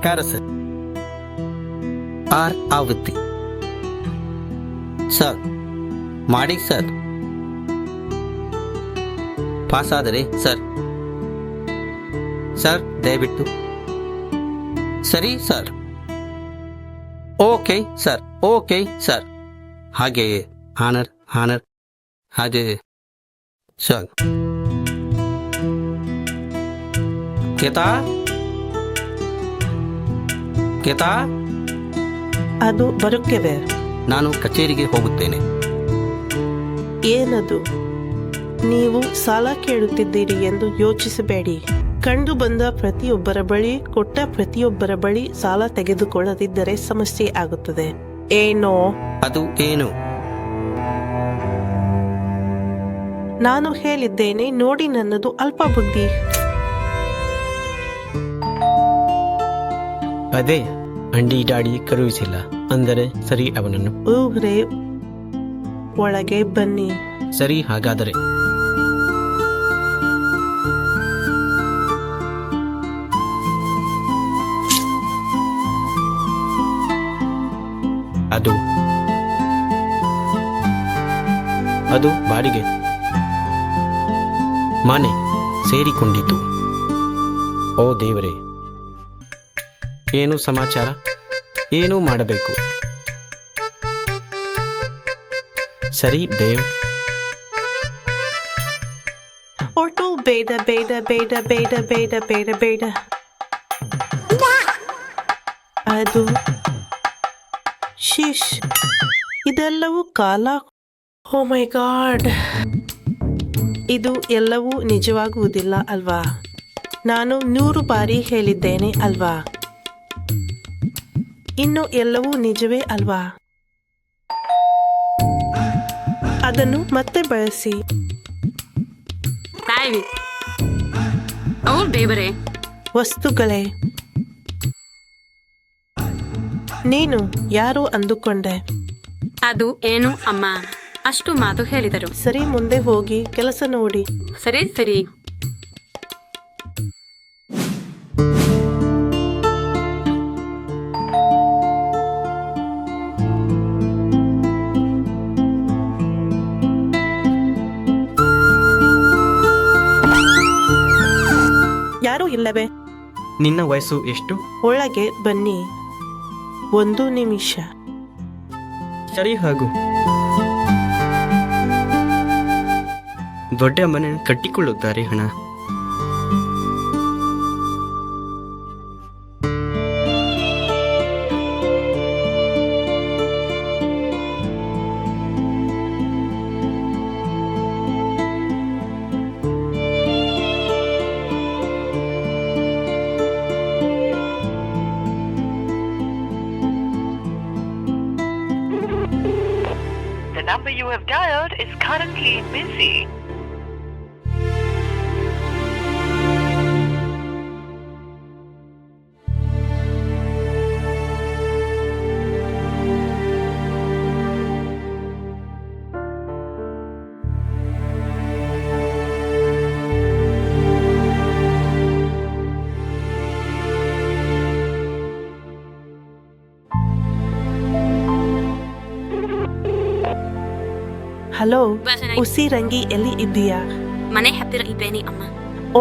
ನಮಸ್ಕಾರ sir. R ಆವೃತ್ತಿ sir. ಮಾಡಿ ಸರ್. ಪಾಸ್ ಆದರೆ ಸರ್. ಸರ್ ದಯವಿಟ್ಟು. ಸರಿ sir. Okay sir. Okay sir. ಹಾಗೆಯೇ ಆನರ್ ಆನರ್ ಹಾಗೆಯೇ ಸರ್. ಕೇತಾ ಕೇತಾ, ಅದು ಬರುತ್ತಿದೆ. ನಾನು ಕಚೇರಿಗೆ ಹೋಗುತ್ತೇನೆ. ಏನದು? ನೀವು ಸಾಲ ಕೇಳುತ್ತಿದ್ದೀರಿ ಎಂದು ಯೋಚಿಸಬೇಡಿ. ಕಂಡು ಬಂದ ಪ್ರತಿಯೊಬ್ಬರ ಬಳಿ, ಕೊಟ್ಟ ಪ್ರತಿಯೊಬ್ಬರ ಬಳಿ ಸಾಲ ತೆಗೆದುಕೊಳ್ಳದಿದ್ದರೆ ಸಮಸ್ಯೆ ಆಗುತ್ತದೆ. ಏನೋ ಅದು ಏನು? ನಾನು ಹೇಳಿದ್ದೇನೆ ನೋಡಿ, ನನ್ನದು ಅಲ್ಪ ಬುದ್ಧಿ. ಅದೇ ಅಂಡಿ ಡಾಡಿ ಕರುಹಿಸಿಲ್ಲ ಅಂದರೆ ಸರಿ. ಅವನನ್ನು ಊರೇ ಒಳಗೆ ಬನ್ನಿ. ಸರಿ, ಹಾಗಾದರೆ ಅದು ಅದು ಬಾಡಿಗೆ ಮನೆ ಸೇರಿಕೊಂಡಿತು. ಓ ದೇವರೇ, ಏನು ಸಮಾಚಾರ? ಏನು ಮಾಡಬೇಕು? ಸರಿ ದೇವ್. ಒಟ್ಟು ಬೇಡ ಬೇಡ ಬೇಡ ಬೇಡ ಬೇಡ ಬೇಡ ಬೇಡ. ಅದು ಶಿಶ್. ಇದೆಲ್ಲವೂ ಕಾಲ. ಓ ಮೈ ಗಾಡ್, ಇದು ಎಲ್ಲವೂ ನಿಜವಾಗುವುದಿಲ್ಲ ಅಲ್ವಾ? ನಾನು 100 ಬಾರಿ ಹೇಳಿದ್ದೇನೆ ಅಲ್ವಾ? ಇನ್ನು ಎಲ್ಲವೂ ನಿಜವೇ ಅಲ್ವಾ? ಅದನ್ನು ಮತ್ತೆ ಬಳಸಿ. ವಸ್ತುಗಳೇ. ನೀನು ಯಾರು ಅಂದುಕೊಂಡೆ? ಅದು ಏನು ಅಮ್ಮ, ಅಷ್ಟು ಮಾತು ಹೇಳಿದರು. ಸರಿ, ಮುಂದೆ ಹೋಗಿ ಕೆಲಸ ನೋಡಿ. ಸರಿ ಸರಿ. ಯಾರೂ ಇಲ್ಲವೇ? ನಿನ್ನ ವಯಸ್ಸು ಎಷ್ಟು? ಒಳಗೆ ಬನ್ನಿ. 1 ನಿಮಿಷ. ಸರಿ, ಹಾಗೂ ದೊಡ್ಡ ಮನೆ ಕಟ್ಟಿಕೊಳ್ಳುತ್ತಾರೆ ಹಣ. The number you have dialed is currently busy. Hello, ಉಸಿರಂಗಿ ಎಲ್ಲಿ ಇದ್ದೀಯಾ? ಮನೆ ಹತ್ತಿರ ಇದ್ದೇನೆ ಅಮ್ಮ.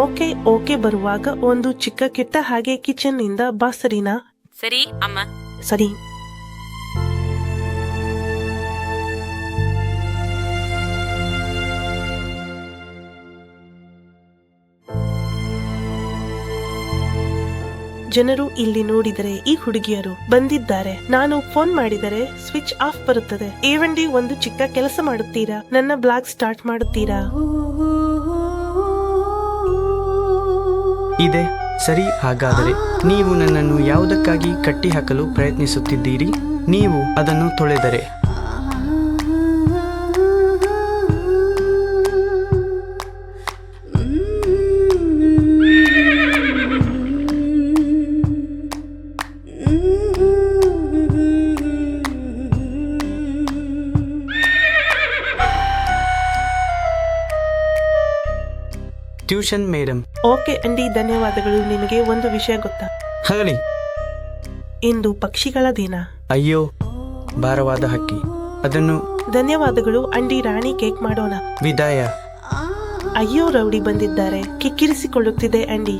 ಓಕೆ ಓಕೆ, ಬರುವಾಗ ಒಂದು ಚಿಕ್ಕ ಕಿಟ್ಟ ಹಾಗೆ ಕಿಚನ್ ನಿಂದ ಬಾ, ಸರಿನಾ? ಸರಿ ಅಮ್ಮ. ಸರಿ. ಜನರು ಇಲ್ಲಿ ನೋಡಿದರೆ ಈ ಹುಡುಗಿಯರು ಬಂದಿದ್ದಾರೆ. ನಾನು ಫೋನ್ ಮಾಡಿದರೆ ಸ್ವಿಚ್ ಆಫ್ ಬರುತ್ತದೆ. ಏವಂಡಿ, ಒಂದು ಚಿಕ್ಕ ಕೆಲಸ ಮಾಡುತ್ತೀರಾ? ನನ್ನ ಬ್ಲಾಗ್ ಸ್ಟಾರ್ಟ್ ಮಾಡುತ್ತೀರಾ? ಇದೆ. ಸರಿ, ಹಾಗಾದರೆ ನೀವು ನನ್ನನ್ನು ಯಾವುದಕ್ಕಾಗಿ ಕಟ್ಟಿ ಹಾಕಲು ಪ್ರಯತ್ನಿಸುತ್ತಿದ್ದೀರಿ? ನೀವು ಅದನ್ನು ತೊಳೆದರೆ ಟ್ಯೂಷನ್ ಮೇಡಮ್. ಓಕೆ ಅಂಡಿ, ಧನ್ಯವಾದಗಳು. ನಿಮಗೆ ಒಂದು ವಿಷಯ ಗೊತ್ತಾ? ಹೇಳಿ. ಇಂದು ಪಕ್ಷಿಗಳ ದಿನ. ಅಯ್ಯೋ, ಭಾರವಾದ ಹಕ್ಕಿ. ಅದನ್ನು ಧನ್ಯವಾದಗಳು ಅಂಡಿ. ರಾಣಿ ಕೇಕ್ ಮಾಡೋಣ. ವಿದಾಯ. ಅಯ್ಯೋ, ರೌಡಿ ಬಂದಿದ್ದಾರೆ. ಕಿಕ್ಕಿರಿಸಿಕೊಳ್ಳುತ್ತಿದೆ ಅಂಡಿ.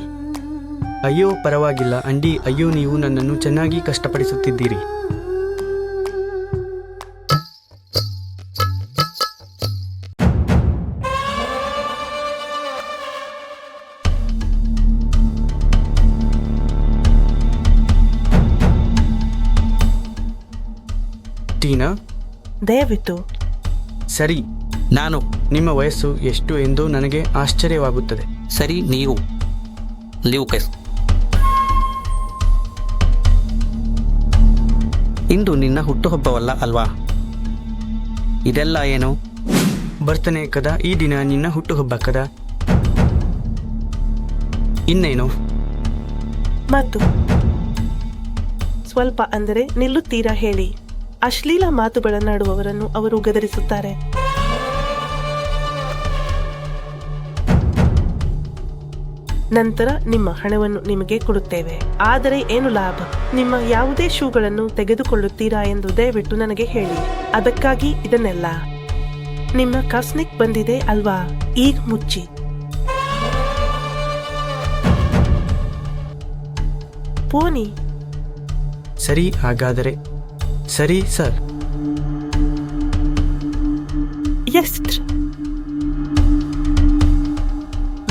ಅಯ್ಯೋ, ಪರವಾಗಿಲ್ಲ ಅಂಡಿ. ಅಯ್ಯೋ, ನೀವು ನನ್ನನ್ನು ಚೆನ್ನಾಗಿ ಕಷ್ಟಪಡಿಸುತ್ತಿದ್ದೀರಿ. ಟೀನಾ, ದಯವಿಟ್ಟು. ಸರಿ. ನಾನು. ನಿಮ್ಮ ವಯಸ್ಸು ಎಷ್ಟು ಎಂದು ನನಗೆ ಆಶ್ಚರ್ಯವಾಗುತ್ತದೆ. ಸರಿ, ನೀವು. ಲ್ಯೂಕಸ್. ಇಂದು ನಿನ್ನ ಹುಟ್ಟುಹಬ್ಬವಲ್ಲ ಅಲ್ವಾ? ಇದೆಲ್ಲ ಏನು? ಬರ್ತನೆ ಕದಾ. ಈ ದಿನ ನಿನ್ನ ಹುಟ್ಟುಹಬ್ಬ ಕದಾ. ಇನ್ನೇನು? ಮಾತು ಸ್ವಲ್ಪ ಅಂದರೆ ನಿಲ್ಲುತ್ತೀರಾ ಹೇಳಿ. ಅಶ್ಲೀಲ ಮಾತುಗಳನ್ನಾಡುವವರನ್ನು ಅವರು ಗದರಿಸುತ್ತಾರೆ. ನಂತರ ನಿಮ್ಮ ಹಣವನ್ನು ನಿಮಗೆ ಕೊಡುತ್ತೇವೆ. ಆದರೆ ಏನು ಲಾಭ? ನಿಮ್ಮ ಯಾವುದೇ ಶೂಗಳನ್ನು ತೆಗೆದುಕೊಳ್ಳುತ್ತೀರಾ ಎಂದು ದಯವಿಟ್ಟು ನನಗೆ ಹೇಳಿ. ಅದಕ್ಕಾಗಿ ಇದನ್ನೆಲ್ಲ. ನಿಮ್ಮ ಕಾಸ್ನಿಕ್ ಬಂದಿದೆ ಅಲ್ವಾ? ಈಗ ಮುಚ್ಚಿ. ಪೋನಿ. ಸರಿ, ಹಾಗಾದರೆ. ಸರಿ ಸರ್. ಎಷ್ಟು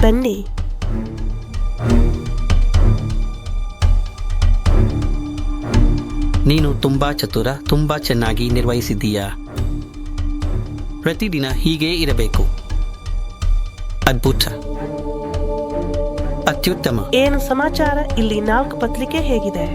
ಬನ್ನಿ. ನೀನು ತುಂಬಾ ಚತುರ, ತುಂಬಾ ಚೆನ್ನಾಗಿ ನಿರ್ವಹಿಸಿದ್ದೀಯಾ. ಪ್ರತಿದಿನ ಹೀಗೇ ಇರಬೇಕು. ಅದ್ಭುತ, ಅತ್ಯುತ್ತಮ. ಏನು ಸಮಾಚಾರ? ಇಲ್ಲಿ 4 ಪತ್ರಿಕೆ ಹೇಗಿದೆ?